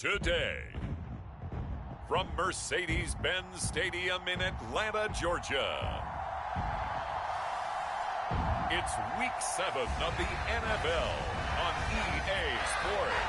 Today, from Mercedes-Benz Stadium in Atlanta, Georgia, it's Week 7 of the NFL on EA Sports.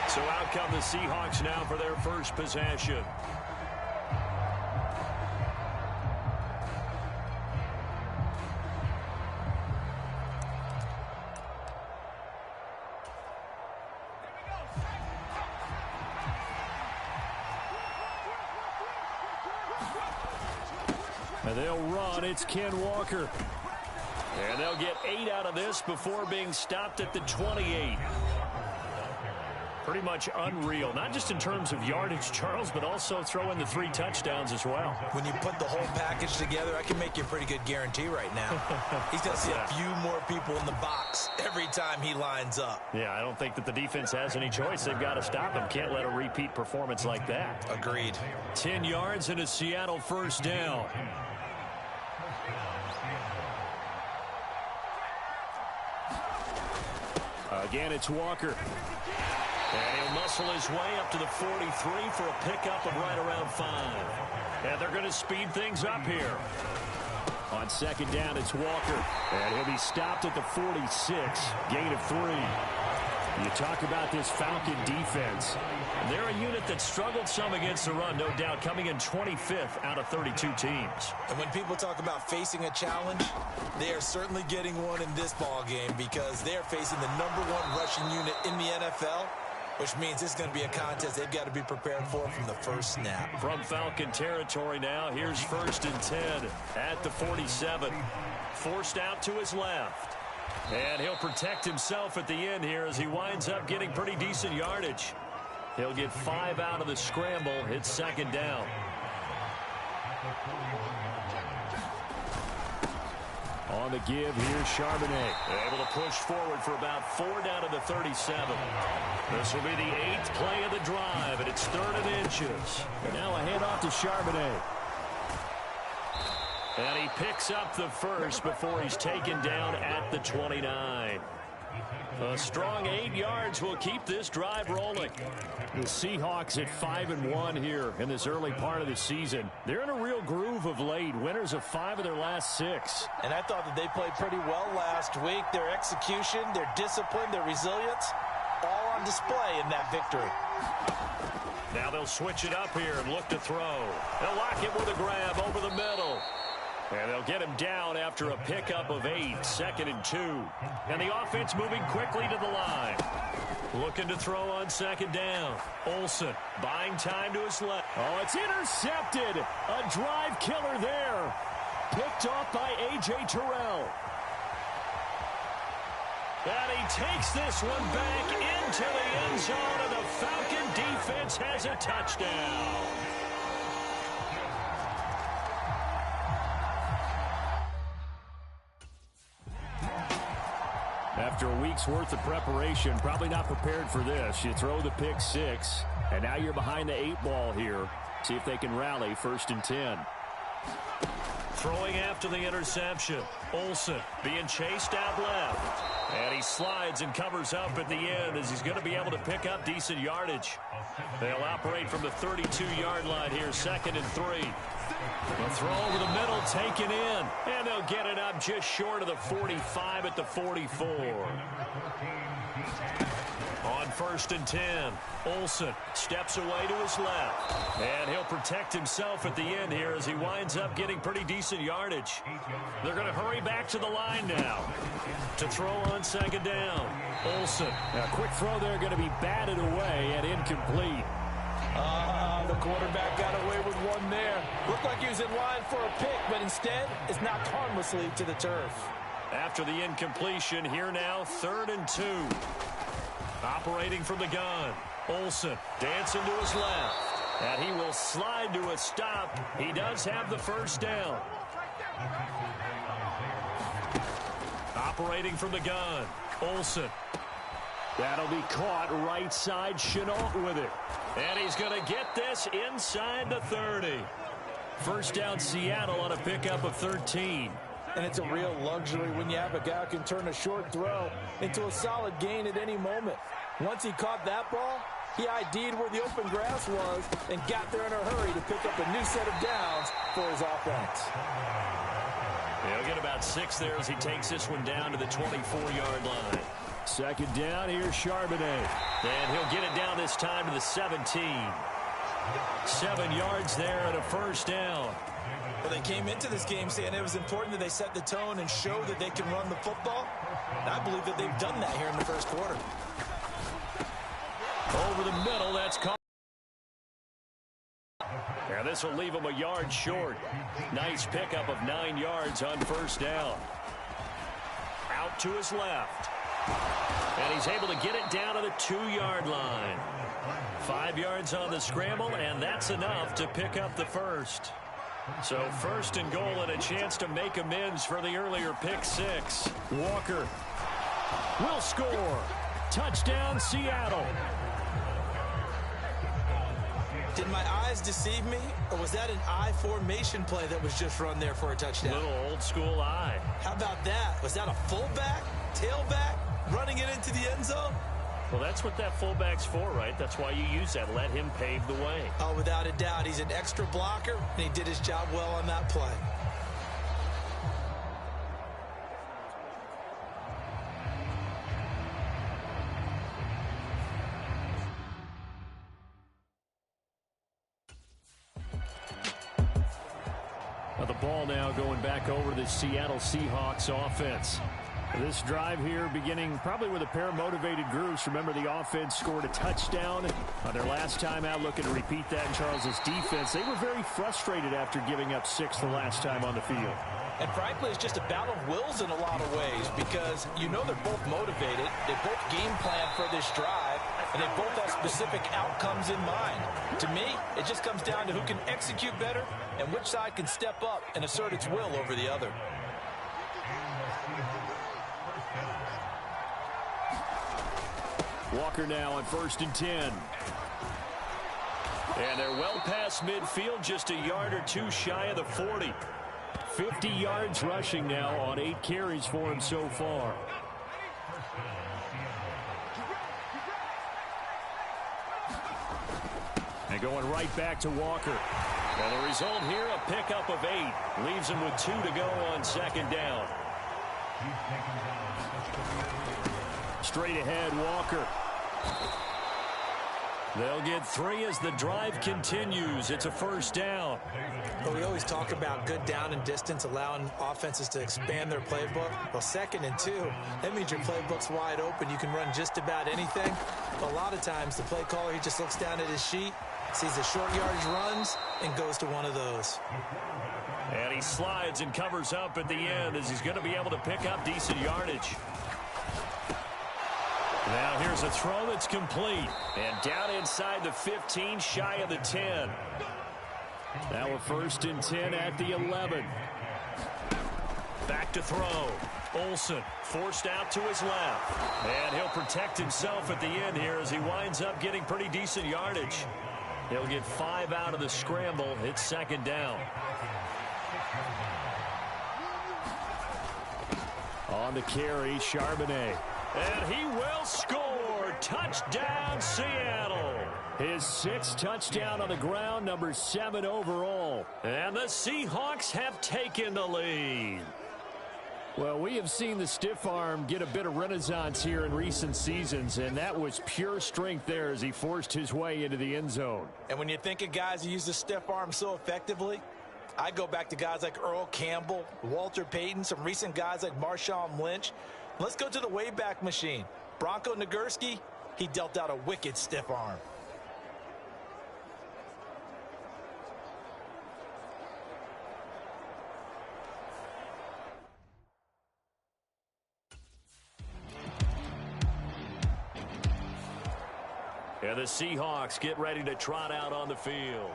So out come the Seahawks now for their first possession. And they'll run. It's Ken Walker. And they'll get 8 out of this before being stopped at the 28. Pretty much unreal, not just in terms of yardage, Charles, but also throw in the 3 touchdowns as well. When you put the whole package together, I can make you a pretty good guarantee right now. He's going to see a few more people in the box every time he lines up. Yeah, I don't think that the defense has any choice. They've got to stop him. Can't let a repeat performance like that. Agreed. 10 yards and a Seattle first down. Again, it's Walker. And he'll muscle his way up to the 43 for a pickup of right around 5. And they're going to speed things up here. On second down, it's Walker. And he'll be stopped at the 46. Gain of 3. You talk about this Falcon defense. They're a unit that struggled some against the run, no doubt, coming in 25th out of 32 teams. And when people talk about facing a challenge, they are certainly getting one in this ball game because they're facing the #1 rushing unit in the NFL, which means it's going to be a contest they've got to be prepared for from the first snap. From Falcon territory now, here's 1st and 10 at the 47. Forced out to his left. And he'll protect himself at the end here as he winds up getting pretty decent yardage. He'll get 5 out of the scramble. It's second down. On the give, here's Charbonnet. Able to push forward for about 4 down to the 37. This will be the 8th play of the drive, and it's 3rd and inches. And now a handoff to Charbonnet. And he picks up the first before he's taken down at the 29. A strong 8 yards will keep this drive rolling. The Seahawks at 5-1 here in this early part of the season. They're in a real groove of late. Winners of 5 of their last 6. And I thought that they played pretty well last week. Their execution, their discipline, their resilience, all on display in that victory. Now they'll switch it up here and look to throw. They'll lock it with a grab over the middle. And they'll get him down after a pickup of 8, 2nd and 2. And the offense moving quickly to the line. Looking to throw on 2nd down. Olsen buying time to his left. Oh, it's intercepted. A drive killer there. Picked off by A.J. Terrell. And he takes this one back into the end zone, and the Falcon defense has a touchdown. After a week's worth of preparation, probably not prepared for this. You throw the pick 6, and now you're behind the 8 ball here. See if they can rally 1st and 10. Throwing after the interception. Olsen being chased out left. And he slides and covers up at the end as he's going to be able to pick up decent yardage. They'll operate from the 32-yard line here, 2nd and 3. The throw over the middle, taken in. And they'll get it up just short of the 45 at the 44. On 1st and 10, Olsen steps away to his left. And he'll protect himself at the end here as he winds up getting pretty decent yardage. They're going to hurry back to the line now to throw on 2nd down. Olsen. A quick throw there, going to be batted away and incomplete. The quarterback got away with one there. Looked like he was in line for a pick, but instead it's knocked harmlessly to the turf. After the incompletion, here now, 3rd and 2. Operating from the gun. Olsen dancing to his left. And he will slide to a stop. He does have the first down. Operating from the gun. Olsen. That'll be caught right side. Chenault with it. And he's going to get this inside the 30. First down Seattle on a pickup of 13. And it's a real luxury when you have a guy who can turn a short throw into a solid gain at any moment. Once he caught that ball, he ID'd where the open grass was and got there in a hurry to pick up a new set of downs for his offense. He'll get about 6 there as he takes this one down to the 24-yard line. Second down, here's Charbonnet. And he'll get it down this time to the 17. 7 yards there and a first down. Well, they came into this game saying it was important that they set the tone and show that they can run the football. And I believe that they've done that here in the first quarter. Over the middle, that's caught. And this will leave him a yard short. Nice pickup of 9 yards on first down. Out to his left. And he's able to get it down to the 2-yard line. 5 yards on the scramble, and that's enough to pick up the first. So first and goal and a chance to make amends for the earlier pick 6. Walker will score. Touchdown, Seattle. Did my eyes deceive me, or was that an I formation play that was just run there for a touchdown? Little old school eye. How about that? Was that a fullback, tailback, running it into the end zone? Well, that's what that fullback's for, right? That's why you use that. Let him pave the way. Oh, without a doubt. He's an extra blocker, and he did his job well on that play. Now the ball now going back over the Seattle Seahawks offense. This drive here beginning probably with a pair of motivated groups. Remember, the offense scored a touchdown on their last time out, looking to repeat that in Charles's defense. They were very frustrated after giving up 6 the last time on the field. And frankly, it's just a battle of wills in a lot of ways because you know they're both motivated. They both game plan for this drive, and they both have specific outcomes in mind. To me, it just comes down to who can execute better and which side can step up and assert its will over the other. Walker now on 1st and 10. And they're well past midfield, just a yard or 2 shy of the 40. 50 yards rushing now on 8 carries for him so far. And going right back to Walker. And the result here, a pickup of 8. Leaves him with 2 to go on 2nd down. Straight ahead, Walker. They'll get 3 as the drive continues. It's a first down. But we always talk about good down and distance, allowing offenses to expand their playbook. Well, 2nd and 2, that means your playbook's wide open. You can run just about anything. A lot of times, the play caller, he just looks down at his sheet, sees the short yardage runs, and goes to one of those. And he slides and covers up at the end as he's going to be able to pick up decent yardage. Now here's a throw that's complete. And down inside the 15, shy of the 10. Now a 1st and 10 at the 11. Back to throw. Olsen forced out to his left. And he'll protect himself at the end here as he winds up getting pretty decent yardage. He'll get 5 out of the scramble. It's 2nd down. On the carry, Charbonnet. And he will score. Touchdown, Seattle. His 6th touchdown on the ground, number 7 overall. And the Seahawks have taken the lead. Well, we have seen the stiff arm get a bit of renaissance here in recent seasons, and that was pure strength there as he forced his way into the end zone. And when you think of guys who use the stiff arm so effectively, I go back to guys like Earl Campbell, Walter Payton, some recent guys like Marshawn Lynch. Let's go to the Wayback Machine. Bronco Nagurski, he dealt out a wicked stiff arm. And the Seahawks get ready to trot out on the field.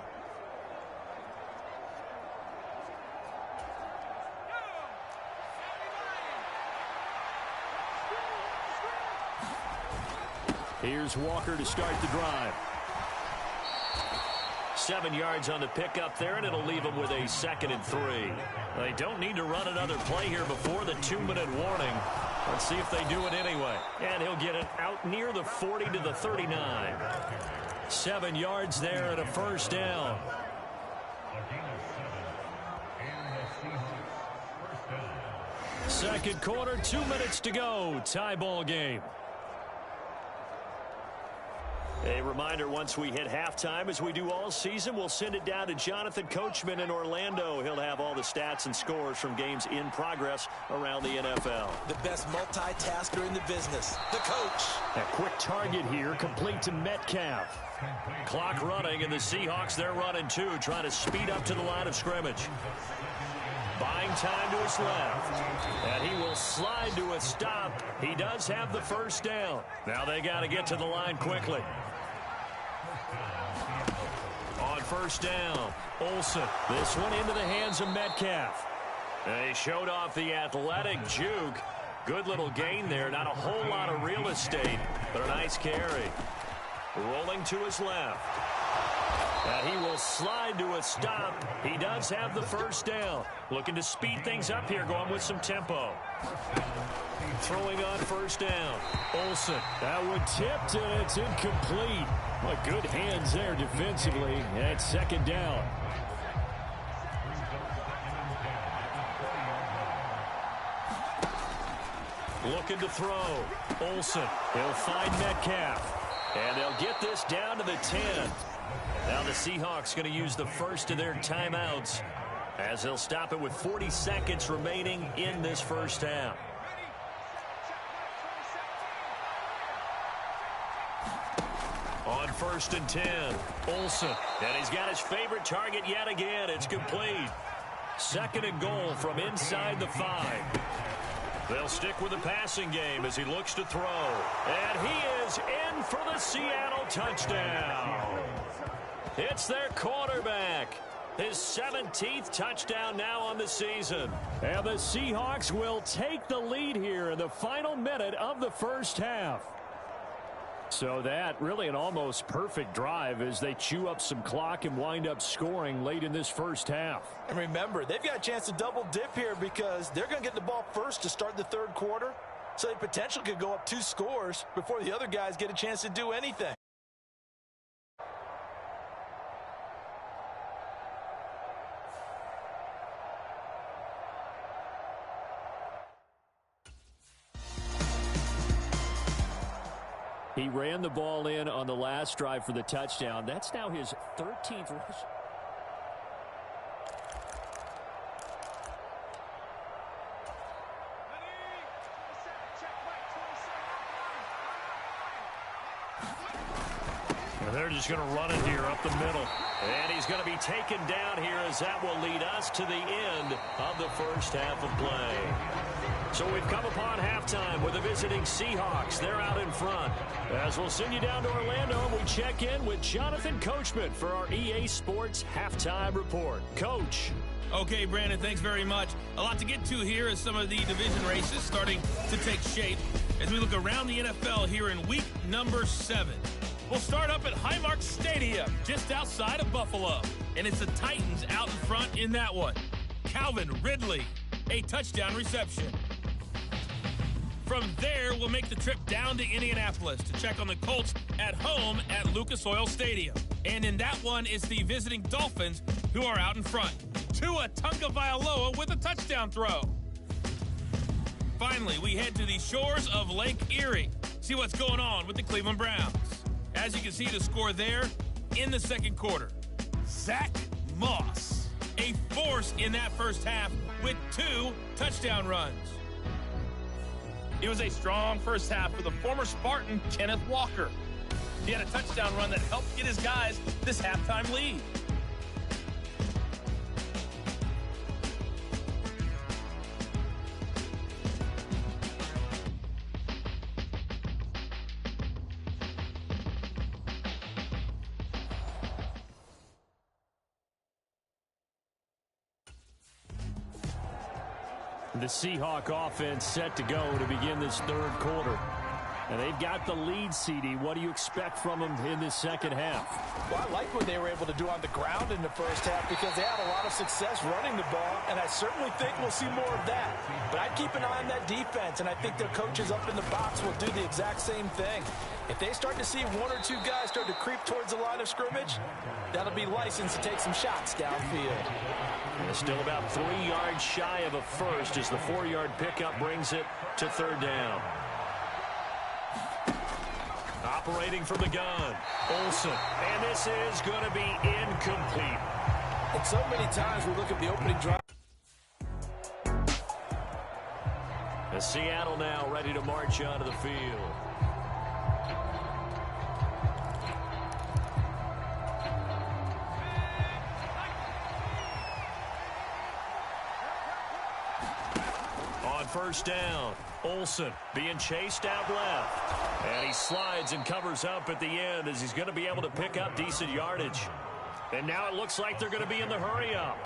Here's Walker to start the drive. 7 yards on the pickup there, and it'll leave them with a 2nd and 3. They don't need to run another play here before the 2-minute warning. Let's see if they do it anyway. And he'll get it out near the 40 to the 39. 7 yards there and a first down. Second quarter, 2 minutes to go. Tie ball game. A reminder, once we hit halftime, as we do all season, we'll send it down to Jonathan Coachman in Orlando. He'll have all the stats and scores from games in progress around the NFL. The best multitasker in the business, the coach. A quick target here, complete to Metcalf. Clock running, and the Seahawks, they're running too, trying to speed up to the line of scrimmage. Buying time to his left. And he will slide to a stop. He does have the first down. Now they got to get to the line quickly. On first down, Olsen. This one into the hands of Metcalf. They showed off the athletic juke. Good little gain there. Not a whole lot of real estate, but a nice carry. Rolling to his left. And he will slide to a stop. He does have the first down. Looking to speed things up here, going with some tempo. Throwing on first down. Olsen. That one tipped, and it's incomplete. Well, good hands there defensively. And it's second down. Looking to throw. Olsen. He'll find Metcalf. And they'll get this down to the 10. Now the Seahawks going to use the first of their timeouts as they'll stop it with 40 seconds remaining in this first half. On first and 10, Olsen. And he's got his favorite target yet again. It's complete. 2nd and goal from inside the 5. They'll stick with the passing game as he looks to throw. And he is in for the Seattle touchdown. It's their quarterback. His 17th touchdown now on the season. And the Seahawks will take the lead here in the final minute of the first half. So that really an almost perfect drive as they chew up some clock and wind up scoring late in this first half. And remember, they've got a chance to double dip here because they're going to get the ball first to start the third quarter. So they potentially could go up 2 scores before the other guys get a chance to do anything. He ran the ball in on the last drive for the touchdown. That's now his 13th rush. And they're just going to run it here up the middle. And he's going to be taken down here as that will lead us to the end of the first half of play. So we've come upon halftime with the visiting Seahawks. They're out in front. As we'll send you down to Orlando, and we check in with Jonathan Coachman for our EA Sports Halftime Report. Coach. Okay, Brandon, thanks very much. A lot to get to here as some of the division races starting to take shape as we look around the NFL here in week number 7. We'll start up at Highmark Stadium, just outside of Buffalo. And it's the Titans out in front in that one. Calvin Ridley, a touchdown reception. From there, we'll make the trip down to Indianapolis to check on the Colts at home at Lucas Oil Stadium. And in that one, it's the visiting Dolphins who are out in front. Tua Tagovailoa with a touchdown throw. Finally, we head to the shores of Lake Erie. See what's going on with the Cleveland Browns. As you can see the score there in the second quarter. Zach Moss, a force in that first half with 2 touchdown runs. It was a strong first half for the former Spartan, Kenneth Walker. He had a touchdown run that helped get his guys this halftime lead. The Seahawk offense set to go to begin this third quarter. And they've got the lead, CD. What do you expect from them in this second half? Well, I like what they were able to do on the ground in the first half because they had a lot of success running the ball, and I certainly think we'll see more of that. But I'd keep an eye on that defense, and I think their coaches up in the box will do the exact same thing. If they start to see one or two guys start to creep towards the line of scrimmage, that'll be license to take some shots downfield. And still about 3 yards shy of a first as the 4-yard pickup brings it to third down. Operating from the gun, Olsen. And this is going to be incomplete. And so many times we look at the opening drive. As Seattle now ready to march onto the field. On first down, Olsen being chased out left. And he slides and covers up at the end as he's going to be able to pick up decent yardage. And now it looks like they're going to be in the hurry up.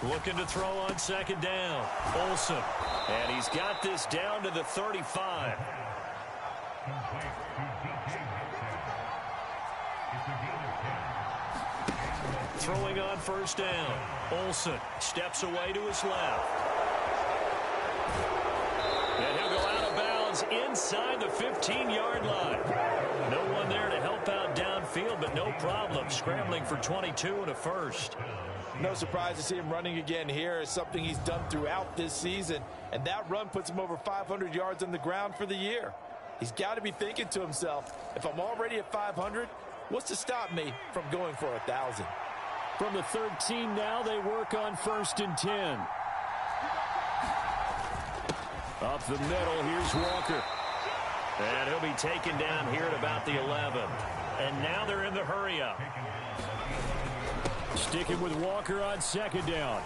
Looking to throw on second down. Olsen. And he's got this down to the 35. Throwing on first down. Olsen steps away to his left. And he'll go out of bounds inside the 15-yard line. No one there to help out downfield, but no problem. Scrambling for 22 and a first. No surprise to see him running again here. It's something he's done throughout this season. And that run puts him over 500 yards on the ground for the year. He's got to be thinking to himself, if I'm already at 500, what's to stop me from going for 1,000? From the 13 now, they work on first and 10. Up the middle, here's Walker. And he'll be taken down here at about the 11. And now they're in the hurry-up. Sticking with Walker on second down.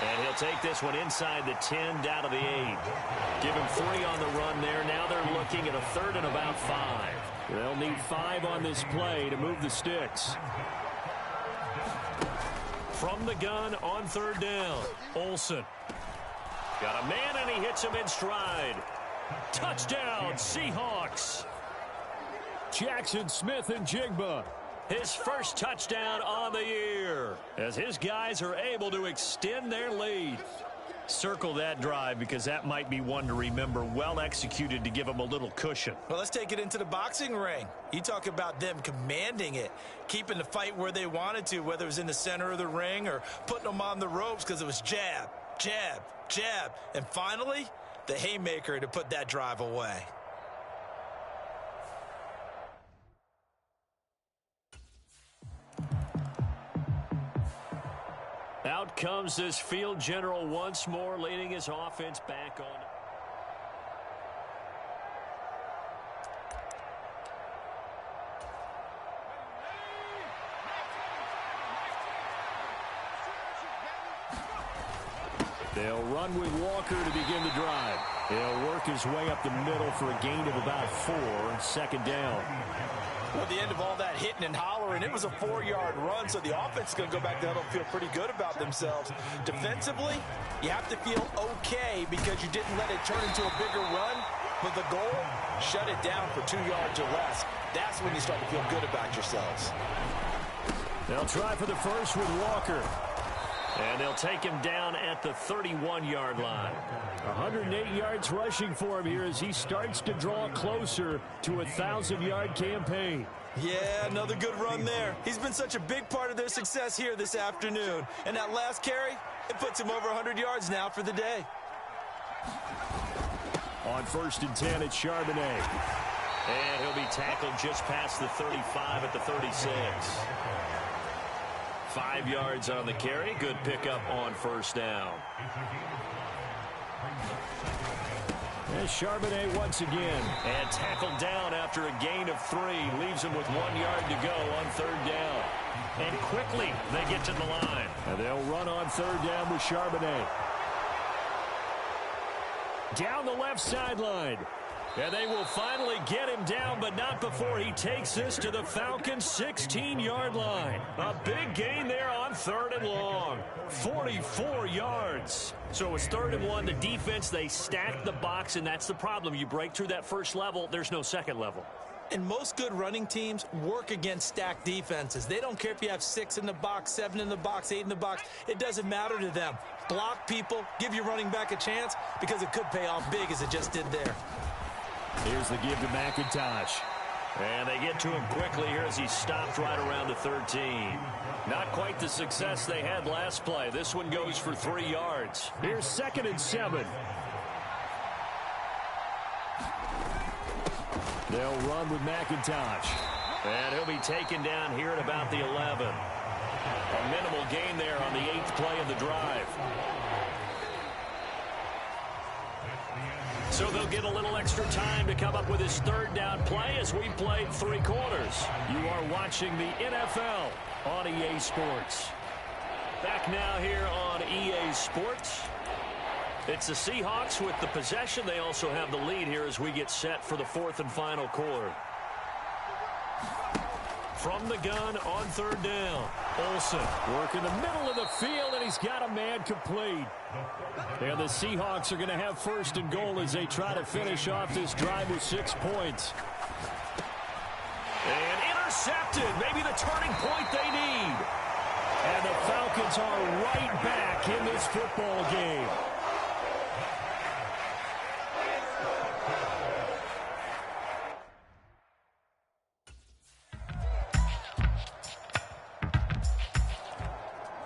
And he'll take this one inside the 10, down to the 8. Give him 3 on the run there. Now they're looking at a third and about 5. They'll need 5 on this play to move the sticks. From the gun on third down, Olsen. Got a man, and he hits him in stride. Touchdown, Seahawks. Jackson Smith and Jigba. His first touchdown on the year as his guys are able to extend their lead. Circle that drive because that might be one to remember. Well executed to give them a little cushion. Well, let's take it into the boxing ring. You talk about them commanding it, keeping the fight where they wanted to, whether it was in the center of the ring or putting them on the ropes because it was jab, jab, jab. And finally, the haymaker to put that drive away. Out comes this field general once more, leading his offense back on. They'll run with Walker to begin the drive. He'll work his way up the middle for a gain of about 4, second down. Well, at the end of all that hitting and hollering, it was a 4-yard run, so the offense is going to go back to huddle and feel pretty good about themselves. Defensively, you have to feel okay because you didn't let it turn into a bigger run, but the goal, shut it down for 2 yards or less. That's when you start to feel good about yourselves. They'll try for the first with Walker. And they'll take him down at the 31-yard line. 108 yards rushing for him here as he starts to draw closer to a 1,000-yard campaign. Yeah, another good run there. He's been such a big part of their success here this afternoon. And that last carry, it puts him over 100 yards now for the day. On first and 10, it's Charbonnet. And he'll be tackled just past the 35 at the 36. 5 yards on the carry. Good pickup on first down. And Charbonnet once again. And tackled down after a gain of 3. Leaves him with 1 yard to go on third down. And quickly they get to the line. And they'll run on third down with Charbonnet. Down the left sideline. And they will finally get him down, but not before he takes this to the Falcons' 16-yard line. A big gain there on 3rd and long. 44 yards. So it's 3rd and 1. The defense, they stack the box, and that's the problem. You break through that first level, there's no second level. And most good running teams work against stacked defenses. They don't care if you have 6 in the box, 7 in the box, 8 in the box. It doesn't matter to them. Block people, give your running back a chance, because it could pay off big as it just did there. Here's the give to McIntosh. And they get to him quickly here as he stopped right around the 13. Not quite the success they had last play. This one goes for 3 yards. Here's 2nd and 7. They'll run with McIntosh. And he'll be taken down here at about the 11. A minimal gain there on the 8th play of the drive. So they'll get a little extra time to come up with his 3rd down play as we played 3 quarters. You are watching the NFL on EA Sports. Back now here on EA Sports. It's the Seahawks with the possession. They also have the lead here as we get set for the 4th and final quarter. From the gun on 3rd down. Olsen working the middle of the field, and he's got a man complete. And the Seahawks are going to have 1st and goal as they try to finish off this drive with 6 points. And intercepted. Maybe the turning point they need. And the Falcons are right back in this football game.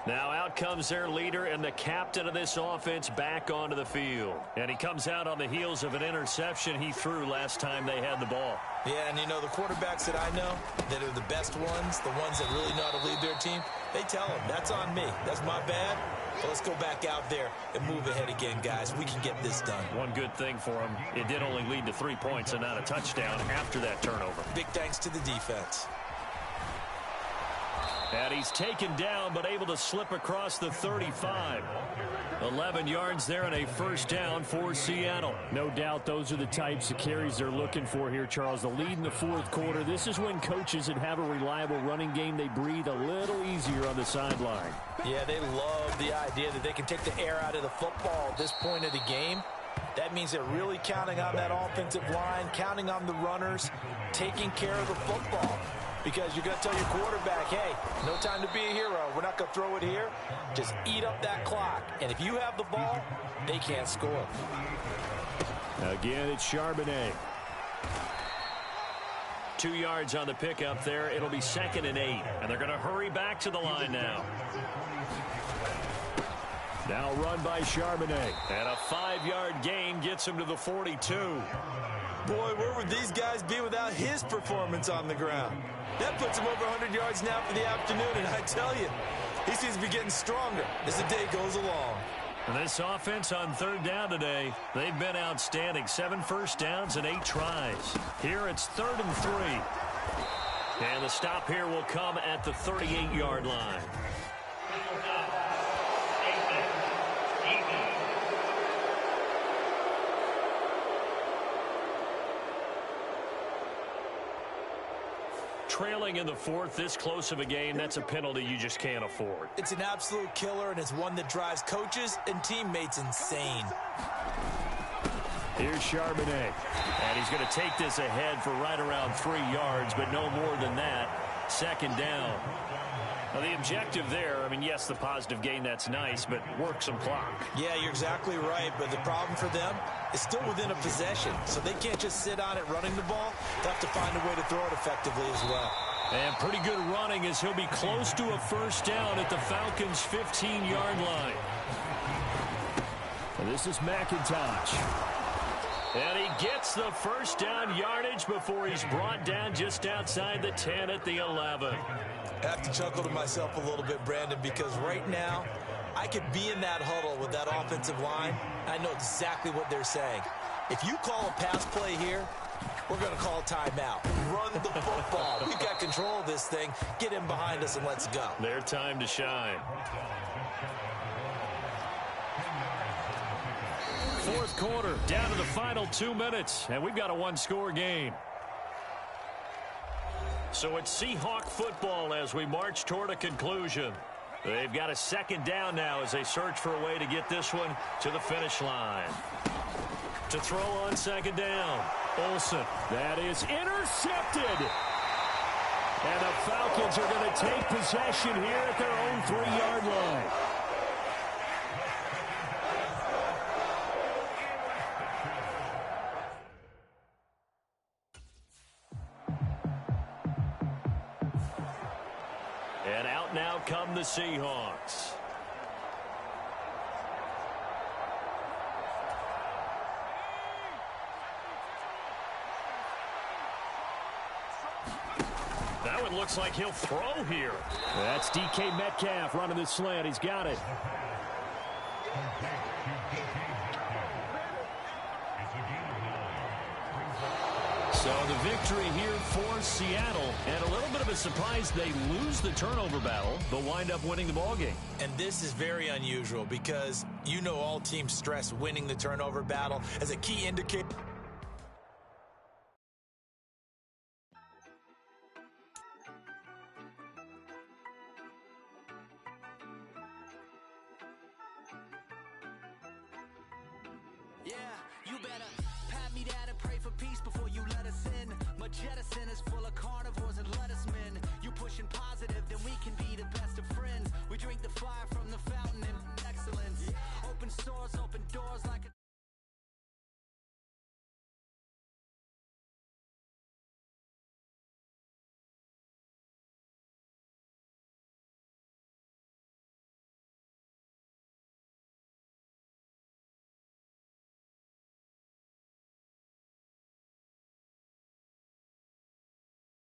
Now out comes their leader and the captain of this offense back onto the field. And he comes out on the heels of an interception he threw last time they had the ball. Yeah, and you know, the quarterbacks that I know that are the best ones, the ones that really know how to lead their team, they tell them, that's on me. That's my bad. But let's go back out there and move ahead again, guys. We can get this done. One good thing for him, it did only lead to 3 points and not a touchdown after that turnover. Big thanks to the defense. And he's taken down, but able to slip across the 35. 11 yards there and a 1st down for Seattle. No doubt those are the types of carries they're looking for here, Charles. The lead in the 4th quarter. This is when coaches that have a reliable running game, they breathe a little easier on the sideline. Yeah, they love the idea that they can take the air out of the football at this point of the game. That means they're really counting on that offensive line, counting on the runners, taking care of the football. Because you're going to tell your quarterback, hey, no time to be a hero. We're not going to throw it here. Just eat up that clock. And if you have the ball, they can't score. Again, it's Charbonnet. 2 yards on the pickup there. It'll be 2nd and 8. And they're going to hurry back to the line now. Now run by Charbonnet. And a 5-yard gain gets him to the 42. Boy, where would these guys be without his performance on the ground? That puts him over 100 yards now for the afternoon, and I tell you, he seems to be getting stronger as the day goes along. And this offense on 3rd down today, they've been outstanding. 7 first downs and 8 tries. Here it's 3rd and 3. And the stop here will come at the 38-yard line. Trailing in the 4th, this close of a game, that's a penalty you just can't afford. It's an absolute killer, and it's one that drives coaches and teammates insane. Here's Charbonnet. And he's going to take this ahead for right around 3 yards, but no more than that. 2nd down. Now, the objective there, I mean, yes, the positive gain, that's nice, but work some clock. Yeah, you're exactly right, but the problem for them is still within a possession, so they can't just sit on it running the ball. They have to find a way to throw it effectively as well. And pretty good running as he'll be close to a 1st down at the Falcons' 15-yard line. And this is McIntosh. And he gets the 1st down yardage before he's brought down just outside the 10 at the 11. I have to chuckle to myself a little bit, Brandon, because right now I could be in that huddle with that offensive line. I know exactly what they're saying. If you call a pass play here, we're going to call a timeout. Run the football. We've got control of this thing. Get in behind us and let's go. Their time to shine. fourth quarter, down to the final 2 minutes, and we've got a one-score game. So it's Seahawk football as we march toward a conclusion. They've got a second down now as they search for a way to get this one to the finish line. To throw on second down, Olsen. That is intercepted. And the Falcons are going to take possession here at their own 3-yard line. And out now come the Seahawks. That one looks like he'll throw here. That's DK Metcalf running the slant. He's got it. So the victory here for Seattle, and a little bit of a surprise they lose the turnover battle, but wind up winning the ballgame. And this is very unusual because you know all teams stress winning the turnover battle as a key indicator. Yeah, you better pat me down and pray for peace before you let us in. My jettison is full of carnivores and lettuce men. You pushing positive, then we can be the best of friends. We drink the fire from